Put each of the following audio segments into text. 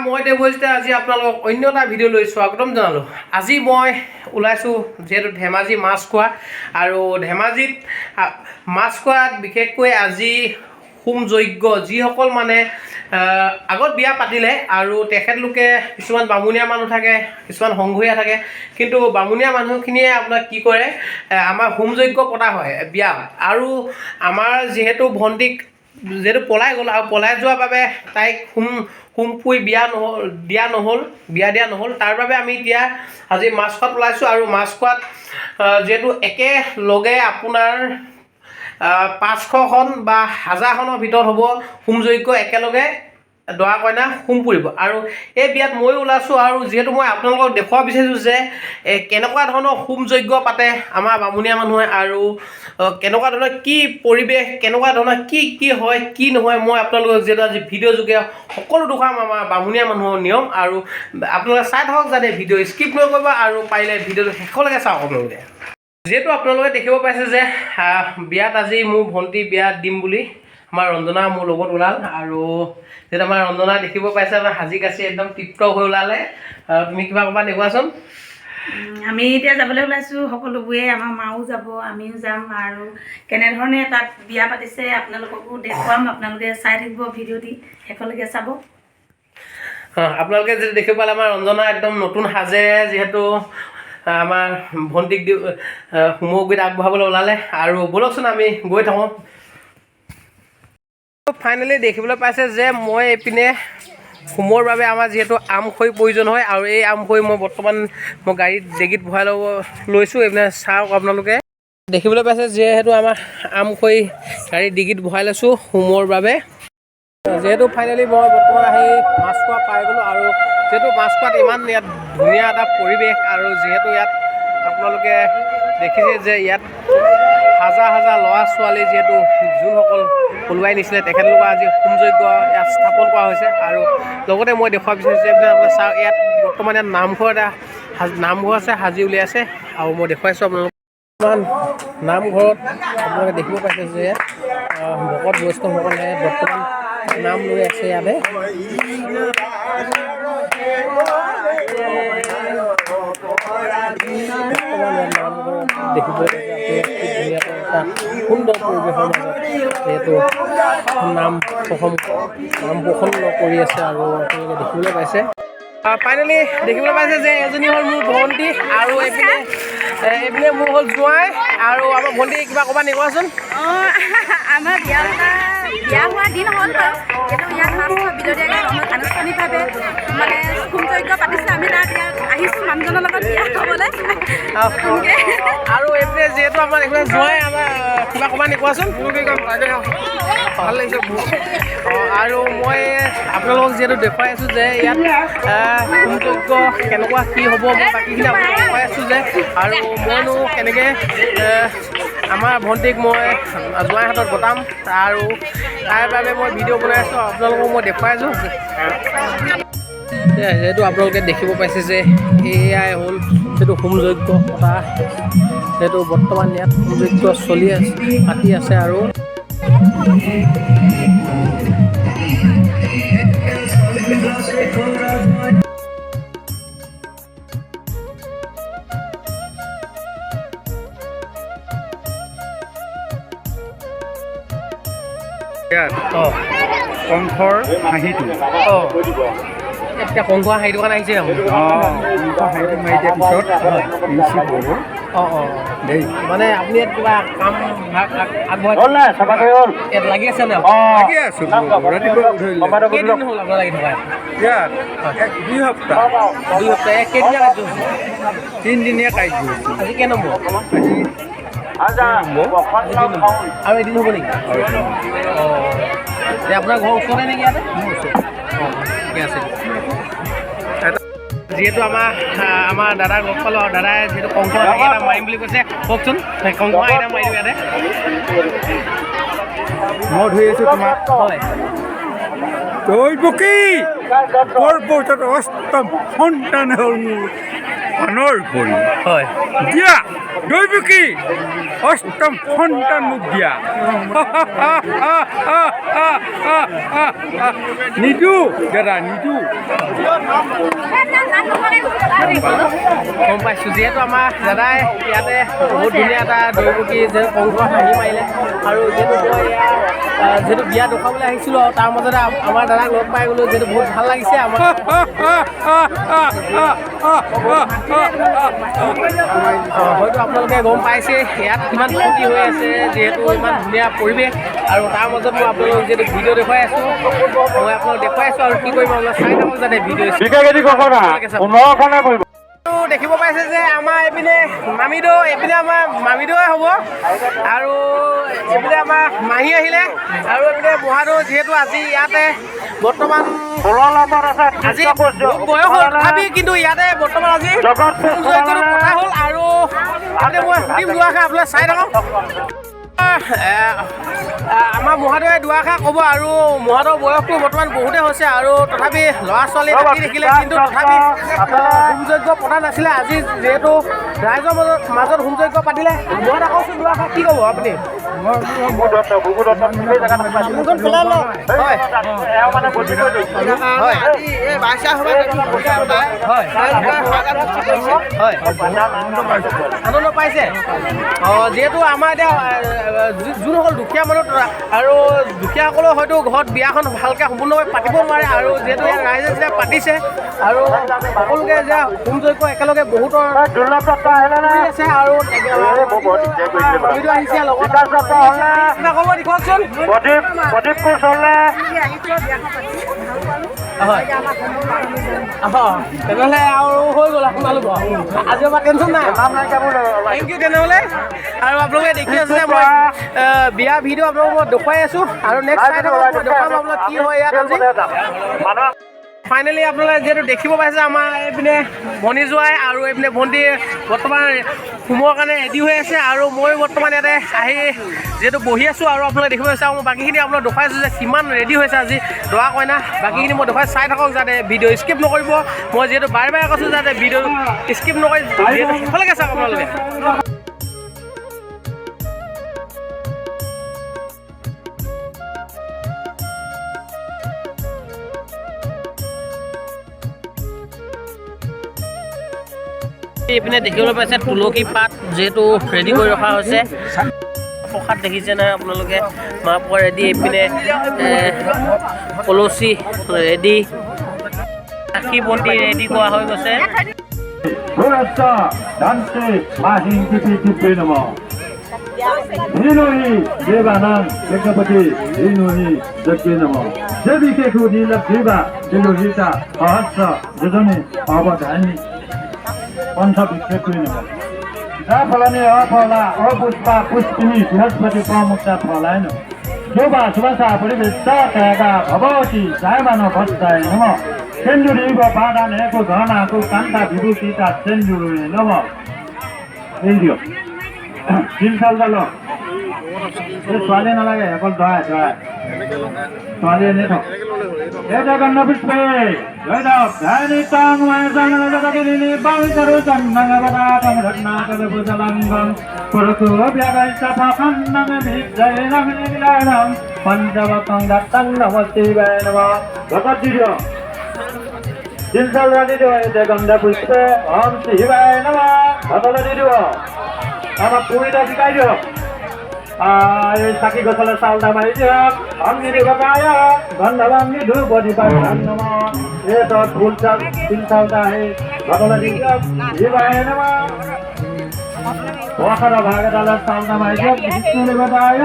মই দেৱজিতে আজি আপোনালোকক অন্য এটা ভিডিঅ' লৈ স্বাগতম জনালোঁ। আজি মই ওলাইছোঁ যিহেতু ধেমাজি মাছ খোৱা, আৰু ধেমাজিত মাছ খোৱাত বিশেষকৈ আজি হোম যজ্ঞ যিসকল মানে আগত বিয়া পাতিলে আৰু তেখেতলোকে কিছুমান বামুণীয়া মানুহ থাকে, কিছুমান সংঘৰীয়া থাকে, কিন্তু বামুণীয়া মানুহখিনিয়ে আপোনাক কি কৰে, আমাৰ হোম যজ্ঞ পতা হয় বিয়া। আৰু আমাৰ যিহেতু ভণ্টিক যিহেতু পলাই গ'ল আৰু পলাই যোৱাৰ বাবে তাইক হোম পুৰি বিয়া দিয়া নহ'ল, তাৰ বাবে আমি এতিয়া আজি মাছ খোৱাত ওলাইছোঁ। আৰু মাছ খোৱাত যিহেতু একেলগে আপোনাৰ 500খন বা 1000খনৰ ভিতৰত হ'ব হোম যজ্ঞ, একেলগে দৰা কইনা হোম পুৰিব। আৰু এই বিয়াত ময়ো ওলাইছোঁ, আৰু যিহেতু মই আপোনালোকক দেখুৱাব বিচাৰিছোঁ যে কেনেকুৱা ধৰণৰ হোম যজ্ঞ পাতে আমাৰ বামুণীয়া মানুহে, আৰু কেনেকুৱা ধৰণৰ কি পৰিৱেশ, কেনেকুৱা ধৰণৰ কি হয় কি নহয়, মই আপোনালোকক যিহেতু আজি ভিডিঅ' যোগে সকলো দেখুৱাম আমাৰ বামুণীয়া মানুহৰ নিয়ম। আৰু আপোনালোকে চাই থাকক, যাতে ভিডিঅ' স্কিপ নকৰিব, আৰু পাৰিলে ভিডিঅ'টো শেষলৈকে চাওক আপোনালোকে। যিহেতু আপোনালোকে দেখিব পাইছে যে বিয়াত আজি মোৰ ভণ্টি বিয়াত দিম বুলি আমাৰ ৰঞ্জনা মোৰ লগত ওলাল, আৰু যিহেতু আমাৰ ৰঞ্জনা দেখিব পাইছে আমাৰ সাজি কাচি একদম তৃপ্ত হৈ ওলালে। তুমি কিবা ক'বা দেখুৱাচোন। আমি এতিয়া যাবলৈ ওলাইছোঁ, সকলোবোৰে আমাৰ মাও যাব, আমিও যাম, আৰু কেনেধৰণে তাত বিয়া পাতিছে আপোনালোককো দেখুৱাম। আপোনালোকে চাই থাকিব, ভিডিঅ'টি শেষলৈকে চাব। আপোনালোকে যদি দেখিব পালে আমাৰ ৰঞ্জনা একদম নতুন সাজে, যিহেতু আমাৰ ভণ্টিক হোমৰ গুৰিত আগবঢ়াবলৈ ওলালে, আৰু ব'লকচোন আমি গৈ থাকোঁ। ফাইনেলি দেখিবলৈ পাইছে যে মই এইপিনে হোমৰ বাবে আমাৰ যিহেতু আমখৰি প্ৰয়োজন হয়, আৰু এই আমখৰি মই বৰ্তমান গাড়ীত ডেগিত ভৰাই লৈছোঁ। এইপিনে চাওক আপোনালোকে দেখিবলৈ পাইছে যিহেতু আমাৰ আমখৰি গাড়ীত ডিগিত ভৰাই লৈছোঁ হোমৰ বাবে। যিহেতু ফাইনেলি মই বৰ্তমান আহি মাছ খোৱা পাই গ'লোঁ, আৰু যিহেতু মাছ খোৱাত ইমান ইয়াত ধুনীয়া এটা পৰিৱেশ, আৰু যিহেতু ইয়াত আপোনালোকে দেখিছে যে ইয়াত হাজাৰ হাজাৰ ল'ৰা ছোৱালী যিহেতু যোনসকল পলুৱাই নিছিলে তেখেতলোকৰ আজি হোম যজ্ঞ ইয়াত স্থাপন কৰা হৈছে। আৰু লগতে মই দেখুৱাব বিচাৰিছোঁ যে আপোনালোকে চাওক, ইয়াত বৰ্তমান ইয়াত নামঘৰ আছে, সাজি উলিয়াইছে, আৰু মই দেখুৱাইছোঁ আপোনালোকক নামঘৰত। আপোনালোকে দেখিব পাইছে যে ভকত বৈষ্ণৱসকলে বৰ্তমান নাম লৈ আছে ইয়াতে। দেখিব এটা সুন্দৰ পৰিৱেশৰ মাজত যিহেতু নাম প্ৰসন্ন কৰি আছে, আৰু আপোনালোকে দেখিবলৈ পাইছে। ফাইনেলি দেখিবলৈ পাইছে যে এজনী হ'ল মোৰ ভণ্টি, আৰু এইপিনে মোৰ হ'ল জোঁৱাই। আৰু আমাৰ ভণ্টি কিবা ক'বা নেকি কোৱাচোন। আমাৰ বিয়া হোৱা দিন হ'ল বাৰু, কিন্তু ইয়াত মাছ খোৱা বিলতীয়াকৈ আনুষ্ঠানিকভাৱে মানে হোম যজ্ঞ পাতিছে। আমি তাত ইয়াত আহিছোঁ মানুহজনৰ লগত বিয়া খাবলৈ। আৰু এইপিনে যিহেতু আমাৰ এইফালে জোঁৱাই, আমাৰ কিবা ক'বা নেকি কোৱাচোন। ভাল লাগিছে। আৰু মই আপোনালোকক যিহেতু দেখুৱাই আছোঁ যে ইয়াত হোম যজ্ঞ কেনেকুৱা কি হ'ব, মই বাকীখিনি আপোনালোকক দেখুৱাই আছোঁ যে, আৰু মইনো কেনেকৈ আমাৰ ভণ্টিক মই জোঁৱাই হাতত গতাম, আৰু তাৰ বাবে মই ভিডিঅ' বনাই আছোঁ, আপোনালোকক মই দেখুৱাই আছোঁ। যিহেতু আপোনালোকে দেখিব পাইছে যে এয়াই হ'ল যিহেতু হোম যজ্ঞ পতা, যিহেতু বৰ্তমান ইয়াত হোম যজ্ঞ চলি আছে, পাতি আছে। আৰু কংসৰ হাঁহিটো এতিয়া কংসৰ হাঁহিটো কাৰণে আহিছে কংসৰ হাঁহিটো মাৰি দিয়াৰ পিছত দেই মানে আপুনি ইয়াত কিবা কাম আগবঢ়াই ইয়াত লাগি আছে নে? লাগি আছোঁ ৰাতিপুৱা কেইদিন হ'ল আপোনাৰ লাগি থকা? ইয়াত 2 সপ্তাহ কেইদিনীয়া কাৰ্য? 3দিনীয়া কাৰ্য। আজি কেই নম্বৰ? আৰু এদিন হ'ব নেকি? আপোনাৰ ঘৰৰ ওচৰতে নেকি ইয়াতে? ঠিকে আছে। যিহেতু আমাৰ দাদাক লগ পালোঁ, আৰু দাদাই যিহেতু কংস হাঁহি এটা মাৰিম বুলি কৈছে, কওকচোন কংস হাঁহি এটা মাৰি দিওঁ ইয়াতে। মই ধৰি আছোঁ তোমাক। হয়, দৈৱকী পৰ্বতত অষ্টম সন্তান হ'ল মোৰ পানৰ ভৰি। হয়, দিয়া দৈৱকী অষ্টম সন্তান মোক দিয়া। নিদু দাদা নিদু গম পাইছোঁ যিহেতু আমাৰ দাদাই ইয়াতে বহুত ধুনীয়া এটা দৈৱকী যে কংস হাঁহি মাৰিলে আৰু যিহেতু মই যিহেতু বিয়া দেখুৱাবলৈ আহিছিলোঁ আৰু তাৰ মাজতে আমাৰ দাদাক লগ পাই গ'লোঁ যিহেতু বহুত ভাল লাগিছে আমাৰ হয়তো আপোনালোকে গম পাইছে ইয়াত কিমান ফূৰ্তি হৈ আছে যিহেতু ইমান ধুনীয়া পৰিৱেশ আৰু তাৰ মাজত মই আপোনালোকক যিহেতু ভিডিঅ' দেখুৱাই আছোঁ মই আপোনালোক দেখুৱাই আছোঁ আৰু কি কৰিম আপোনালোক চাই থাকক যাতে ভিডিঅ' দেখিব পাইছে যে আমাৰ এইপিনে মামিদৌ এইপিনে আমাৰ মামিদৌৱে হ'ব আৰু এইপিনে আমাৰ মাহী আহিলে আৰু এইপিনে মহাদৌ যিহেতু আজি ইয়াতে বৰ্তমান আজি বহুত বয়স হ'ল তথাপি কিন্তু ইয়াতে বৰ্তমান আজি পতা হ'ল আৰু মই সুধিম দুআষাৰ আপোনালোকে চাই থাকক আমাৰ মহাদৌৱে দুআষাৰ ক'ব আৰু মহাদৌৰ বয়সটো বৰ্তমান বহুতে হৈছে আৰু তথাপি ল'ৰা ছোৱালী মাতি দেখিলে কিন্তু তথাপি হোমযজ্ঞ পতা নাছিলে আজি যিহেতু ৰাইজৰ মাজত হোমযজ্ঞ পাতিলে মই কওকচোন দুআষাৰ কি ক'ব আপুনি আনন্দ পাইছে যিহেতু আমাৰ এতিয়া যোনসকল দুখীয়া মানুহ আৰু দুখীয়াসকলেও হয়তো ঘৰত বিয়াখন ভালকৈ সম্পূৰ্ণভাৱে পাতিব নোৱাৰে আৰু যিহেতু ইয়াত ৰাইজে যেতিয়া পাতিছে আৰু সকলোকে যে হোমযজ্ঞ একেলগে বহুতৰ আছে আৰু আহিছে লগত ক'ব দেখুৱাওকচোন হয় তেনেহ'লে আৰু হৈ গ'ল আপোনালোকৰ আজিৰ পৰা টেনশ্যন নাই থেংক ইউ তেনেহ'লে আৰু আপোনালোকে দেখি আছে যে মই বিয়া ভিডিঅ' আপোনালোকক মই দেখুৱাই আছোঁ আৰু নেক্সট চাই থাকক মই দেখুৱাম আপোনালোক কি হয় ইয়াত আজি ফাইনেলি আপোনালোকে যিহেতু দেখিব পাইছে আমাৰ এইপিনে ভনী জোৱাই আৰু এইপিনে ভণ্টি বৰ্তমান হোমৰ কাৰণে ৰেডি হৈ আছে আৰু মই বৰ্তমান ইয়াতে আহি যিহেতু বহি আছোঁ আৰু আপোনালোকে দেখিব পাইছে আৰু মই বাকীখিনি আপোনালোক দেখুৱাইছোঁ যে কিমান ৰেডি হৈছে আজি দৰা কইনা বাকীখিনি মই দেখুৱাই চাই থাকক যাতে ভিডিঅ' স্কিপ নকৰিব মই যিহেতু বাৰে বাৰে কৈছোঁ যাতে ভিডিঅ' স্কিপ নকৰি যিহেতু শেষলৈকে চাওক আপোনালোকে এইপিনে দেখিবলৈ পাইছে তুলসী পাত যিহেতু ৰেডি কৰি ৰখা হৈছে প্ৰসাদ দেখিছে নহয় আপোনালোকে মাহ প্ৰসাদ ৰেডি এইপিনে কলচী ৰেডি চাকি বন্তি ৰেডি কৰা হৈ গৈছে फलाने अफला अपुष्पा पुष्पिनी बृहस्पति प्रमुक्ता फलायन शोभा शुभसा परिवेशा त्यागा भगवती जायमान भट्टाय नम सेन्दुरी बाधा नेको घनाको कान्ता विभूतिता सेन्दुरी नम एन्डियो तीन साल जालो ছোৱালী নালাগে অকল দৰা দৰা ছোৱালী এনে থক এটা গণ্ড পুষ্পে জয়দাব ধ্যানি তাং মায়াং জগদিনী বাউচারু জন্মগবদা তম রত্নাকল বুজলাঙ্গম পরকু ব্যাগাইতা ফাখন্নম বিজয় রমণীলানম পঞ্চবকং দত্তং নমস্তে শিবায় নমঃ ভগবদ্গীতা তিন সাল রাধি দিও এটা গণ্ড পুষ্পে ওম শিবায় নমঃ ভগবদ্গীতা আমার পুরিটা শিকাই দিও साकी गछले सालदा माइदियो अग्नि बगाय गन्धवांगी धूप दिपाय नमः ए तो फूल चाल तीन सालदा है भगवती शिवाय नमः वखर भागदाला सालदा माइदियो विष्णु बगाय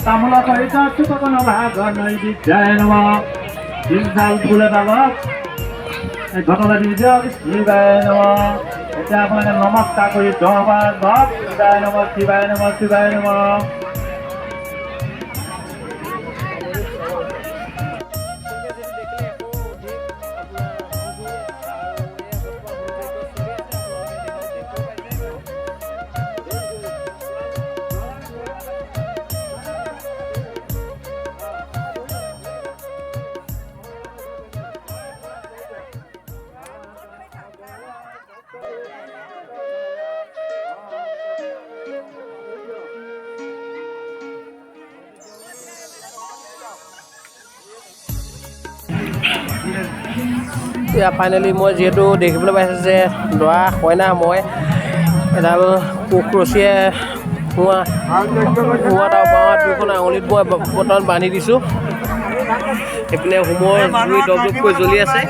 तामुला सहित सुतकन भाग नै विद्याय नमः तीन साल फूल दावा भगवती शिवाय नमः এটা আপোনালোকে নমস্কাৰ কৰি 10 বাৰ শিৱায় নমঃ শিৱায় নমঃ শিৱায় নমঃ এতিয়া ফাইনেলি মই যিহেতু দেখিবলৈ পাইছোঁ যে দৰা কইনা মই এডাল কোষ ৰছীয়ে মূৰত আৰু বাঁৱত দুখন আঙুলিত মই বৰ্তমান বান্ধি দিছোঁ। এইপিনে হোমৰ জুই দপদপকৈ জ্বলি আছে।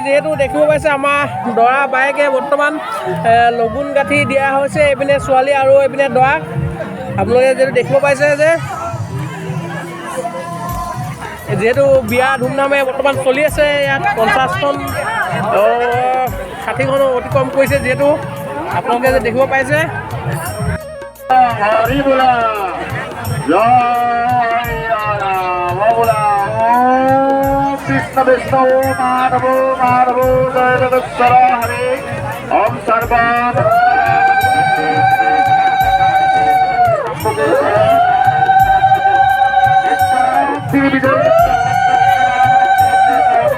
যিহেতু দেখিব পাইছে আমাৰ দৰা বায়েকে বৰ্তমান লগুণ গাঁঠি দিয়া হৈছে এইপিনে ছোৱালী আৰু এইপিনে দৰা। আপোনালোকে যিহেতু দেখিব পাইছে যে যিহেতু বিয়া ধুমধামে বৰ্তমান চলি আছে ইয়াত 50খন 60খনো অতিক্ৰম কৰিছে। যিহেতু আপোনালোকে যে দেখিব পাইছে कृष्ण विष्णु माधव माधव जय जगत्सर हरे ओम सर्वान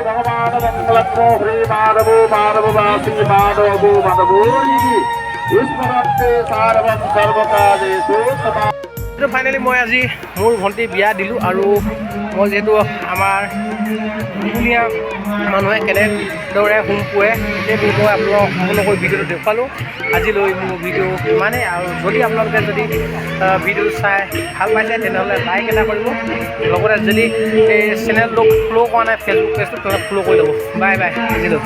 भगवान मंगलत्व हरे माधव माधव वासी माधव माधव ईश्वरते सार्वम सर्वकार्येषु सदा। ফাইনেলি মই আজি মোৰ ভণ্টি বিয়া দিলোঁ আৰু মই যিহেতু আমাৰ ধুনীয়া মানুহে কেনেদৰে হোম পোৱে সেইটো মই আপোনালোকক সকলোকৈ ভিডিঅ'টো দেখুৱালোঁ। আজিলৈ মোৰ ভিডিঅ' ইমানেই। আৰু যদি আপোনালোকে যদি ভিডিঅ'টো চাই ভাল পাইছে তেনেহ'লে লাইক এটা কৰিব। লগতে যদি এই চেনেলটোক ফ'ল' কৰা নাই ফেচবুক পেজটো তেনেহ'লে ফ'ল' কৰি ল'ব। বাই বাই আজিলৈ।